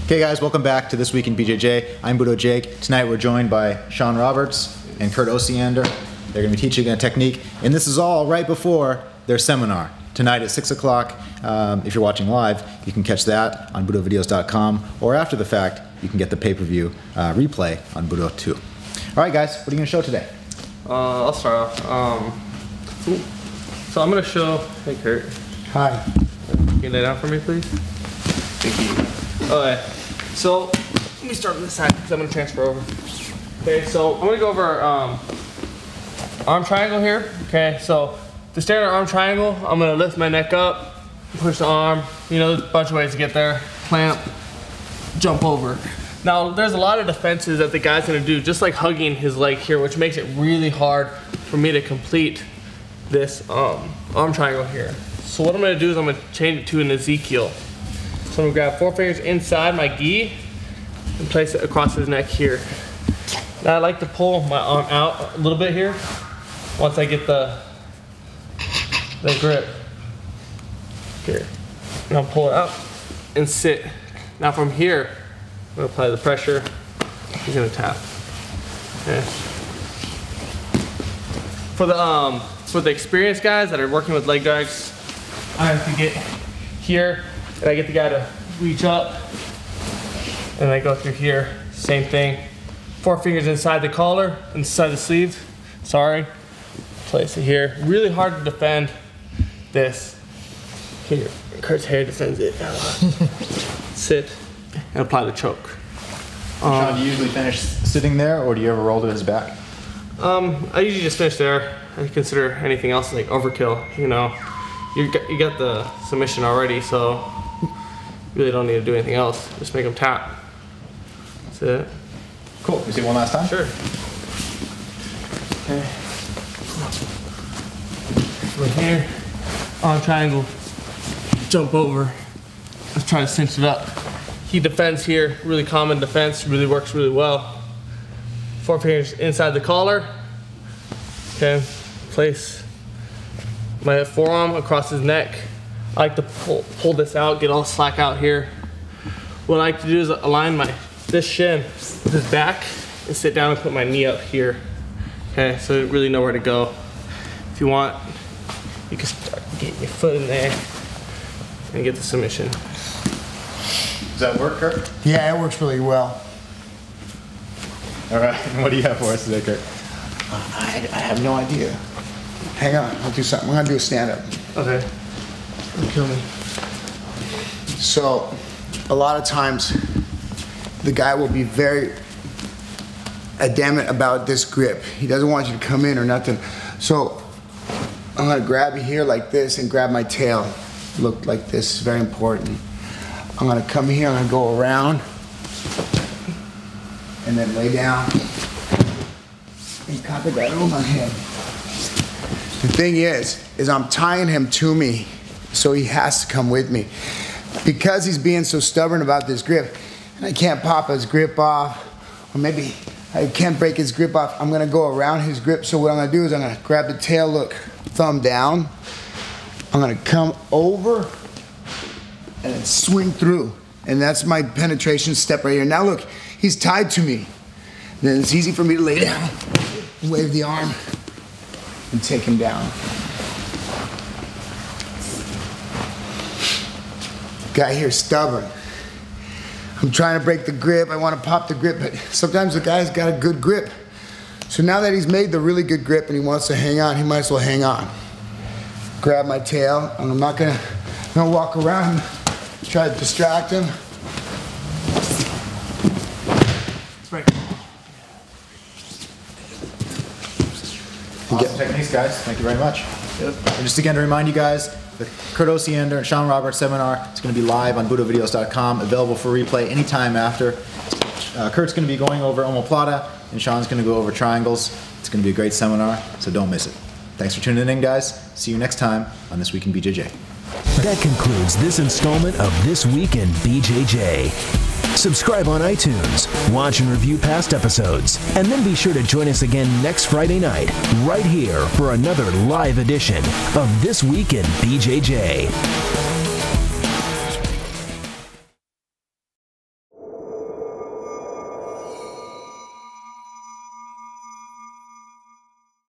Okay guys, welcome back to This Week in BJJ. I'm Budo Jake. Tonight we're joined by Sean Roberts and Kurt Osiander. They're going to be teaching a technique, and this is all right before their seminar. Tonight at 6 o'clock, if you're watching live, you can catch that on BudoVideos.com, or after the fact, you can get the pay-per-view replay on Budo 2. All right guys, what are you going to show today? I'll start off. So I'm going to show, hey Kurt. Hi. Can you lay down for me please? Thank you. Okay, so let me start on this side because I'm going to transfer over. Okay, so I'm going to go over arm triangle here. Okay, so the standard arm triangle, I'm going to lift my neck up, push the arm. You know, there's a bunch of ways to get there. Clamp, jump over. Now, there's a lot of defenses that the guy's going to do, just like hugging his leg here, which makes it really hard for me to complete this arm triangle here. So what I'm going to do is I'm going to change it to an Ezekiel. So I'm gonna grab 4 fingers inside my gi and place it across his neck here. Now I like to pull my arm out a little bit here once I get the grip. Here. And I'll pull it out and sit. Now from here, I'm gonna apply the pressure. He's gonna tap. Okay. For the experienced guys that are working with leg drags, I have to get here. And I get the guy to reach up, and I go through here, same thing. 4 fingers inside the collar, inside the sleeve, sorry. Place it here. Really hard to defend this. Here, Kurt's hair defends it. Sit, and apply the choke. Sean, do you usually finish sitting there, or do you ever roll to his back? I usually just finish there. I consider anything else like overkill, you know. You got the submission already, so really don't need to do anything else. Just make them tap. That's it. Cool. You see one last time? Sure. Okay. Right here, arm triangle, jump over. Let's try to cinch it up. He defends here, really common defense, really works really well. 4 fingers inside the collar. Okay, place my forearm across his neck. I like to pull this out, get all slack out here. What I like to do is align this shin with his back and sit down and put my knee up here. Okay, so you really know where to go. If you want, you can start getting your foot in there and get the submission. Does that work, Kurt? Yeah, it works really well. All right, and what do you have for us today, Kurt? I have no idea. Hang on, I'll do something. I'm gonna do a stand-up. Okay. Kill me. So, a lot of times, the guy will be very adamant about this grip. He doesn't want you to come in or nothing. So, I'm gonna grab you here like this and grab my tail. Look like this, it's very important. I'm gonna come here, I'm gonna go around, and then lay down, and cop it right over my head. The thing is I'm tying him to me, so he has to come with me. Because he's being so stubborn about this grip, and I can't pop his grip off, or maybe I can't break his grip off, I'm gonna go around his grip. So what I'm gonna do is I'm gonna grab the tail, look, thumb down. I'm gonna come over and then swing through. And that's my penetration step right here. Now look, he's tied to me. Then it's easy for me to lay down, wave the arm, and take him down. Guy here stubborn. I'm trying to break the grip. I want to pop the grip, but sometimes the guy's got a good grip. So now that he's made the really good grip and he wants to hang on, he might as well hang on. Grab my tail, and I'm not gonna walk around, try to distract him. Right. Awesome techniques, guys. Thank you very much. Yep. And just again to remind you guys, the Kurt Osiander and Sean Roberts seminar is going to be live on BudoVideos.com, available for replay anytime after. Kurt's going to be going over omoplata, and Sean's going to go over triangles. It's going to be a great seminar, so don't miss it. Thanks for tuning in, guys. See you next time on This Week in BJJ. That concludes this installment of This Week in BJJ. Subscribe on iTunes, watch and review past episodes, and then be sure to join us again next Friday night, right here for another live edition of This Week in BJJ.